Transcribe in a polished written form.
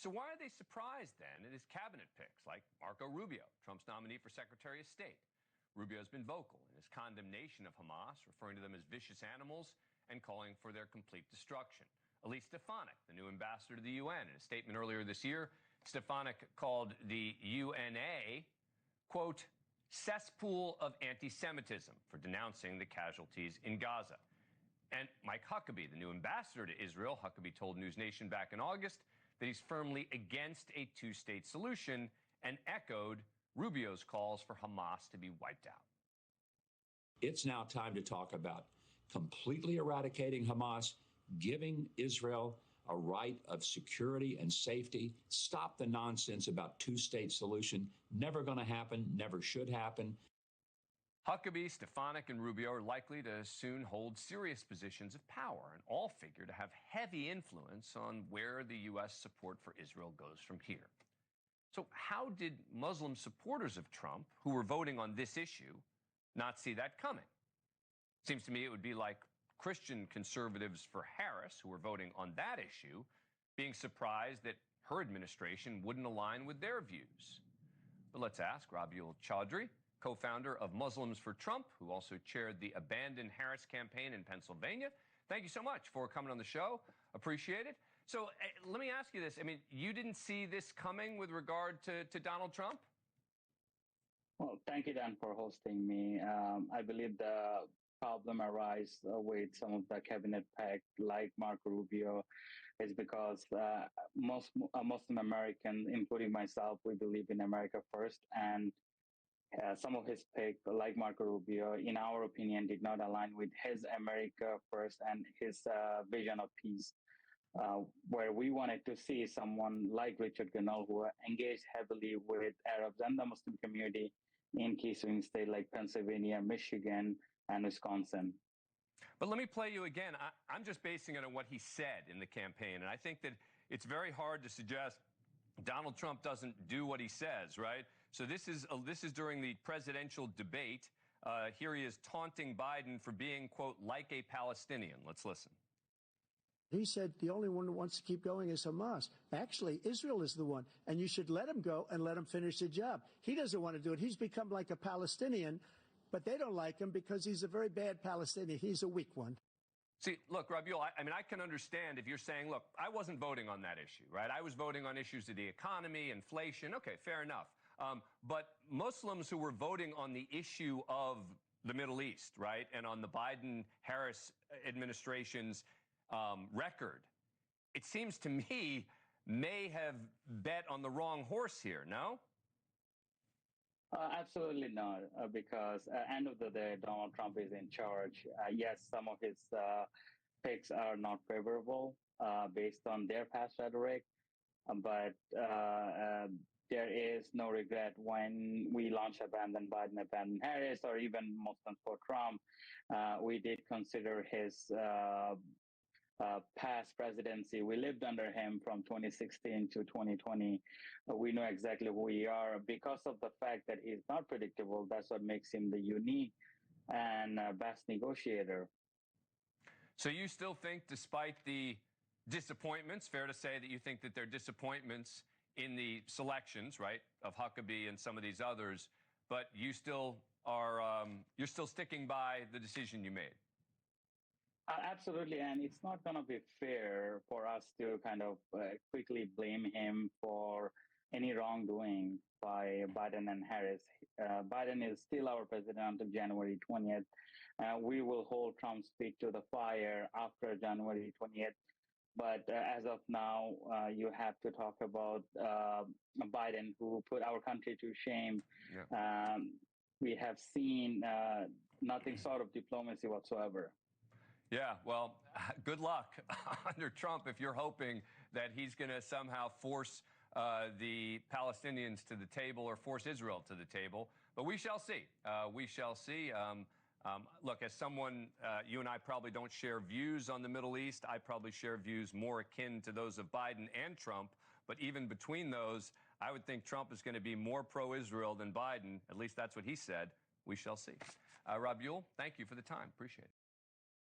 So why are they surprised then at his cabinet picks like Marco Rubio, Trump's nominee for Secretary of State? Rubio's been vocal in his condemnation of Hamas, referring to them as vicious animals and calling for their complete destruction. Elise Stefanik, the new ambassador to the UN, in a statement earlier this year, Stefanik called the UNA, quote, cesspool of anti-Semitism for denouncing the casualties in Gaza. And Mike Huckabee, the new ambassador to Israel, Huckabee told News Nation back in August that he's firmly against a two-state solution and echoed Rubio's calls for Hamas to be wiped out. It's now time to talk about completely eradicating Hamas, giving Israel a right of security and safety. Stop the nonsense about two-state solution. Never going to happen, never should happen. Huckabee, Stefanik, and Rubio are likely to soon hold serious positions of power and all figure to have heavy influence on where the U.S. support for Israel goes from here. So how did Muslim supporters of Trump, who were voting on this issue, not see that coming? Seems to me it would be like Christian conservatives for Harris, who were voting on that issue, being surprised that her administration wouldn't align with their views. But let's ask Rabiul Chaudhry, co-founder of Muslims for Trump, who also chaired the Abandon Harris campaign in Pennsylvania. Thank you so much for coming on the show. Appreciate it. So let me ask you this. I mean, you didn't see this coming with regard to Donald Trump? Well, thank you, Dan, for hosting me. I believe the problem arises with some of the cabinet pact, like Marco Rubio, is because most Muslim Americans, including myself, we believe in America first. And some of his pick, like Marco Rubio, in our opinion, did not align with his America first and his vision of peace. Where we wanted to see someone like Richard Grenell, who engaged heavily with Arabs and the Muslim community in key swing states like Pennsylvania, Michigan, and Wisconsin. But let me play you again. I'm just basing it on what he said in the campaign. And I think that it's very hard to suggest Donald Trump doesn't do what he says, right? So this is during the presidential debate. Here he is taunting Biden for being, quote, like a Palestinian. Let's listen. He said the only one who wants to keep going is Hamas. Actually, Israel is the one, and you should let him go and let him finish the job. He doesn't want to do it. He's become like a Palestinian, but they don't like him because he's a very bad Palestinian. He's a weak one. See, look, Rabiul, I mean, I can understand if you're saying, look, I wasn't voting on that issue, right? I was voting on issues of the economy, inflation. Okay, fair enough. But Muslims who were voting on the issue of the Middle East, right, and on the Biden-Harris administration's record, it seems to me, may have bet on the wrong horse here, no? Absolutely not, because end of the day, Donald Trump is in charge. Yes, some of his picks are not favorable based on their past rhetoric, but there is no regret when we launched Abandon Biden, Abandon Harris, or even Muslims for Trump. We did consider his past presidency. We lived under him from 2016 to 2020. We know exactly who we are. Because of the fact that he's not predictable, that's what makes him the unique and best negotiator. So you still think, despite the disappointments, fair to say that you think that there are disappointments in the selections, right, of Huckabee and some of these others, but you still are, you're still sticking by the decision you made? Absolutely, and it's not going to be fair for us to kind of quickly blame him for any wrongdoing by Biden and Harris. Biden is still our president until January 20th. We will hold Trump's feet to the fire after January 20th. But as of now, you have to talk about Biden, who put our country to shame. Yeah. We have seen nothing sort of diplomacy whatsoever. Yeah, well, good luck under Trump if you're hoping that he's going to somehow force the Palestinians to the table or force Israel to the table. But we shall see. We shall see. Look, as someone, you and I probably don't share views on the Middle East. I probably share views more akin to those of Biden and Trump. But even between those, I would think Trump is going to be more pro-Israel than Biden. At least that's what he said. We shall see. Rabiul, thank you for the time. Appreciate it.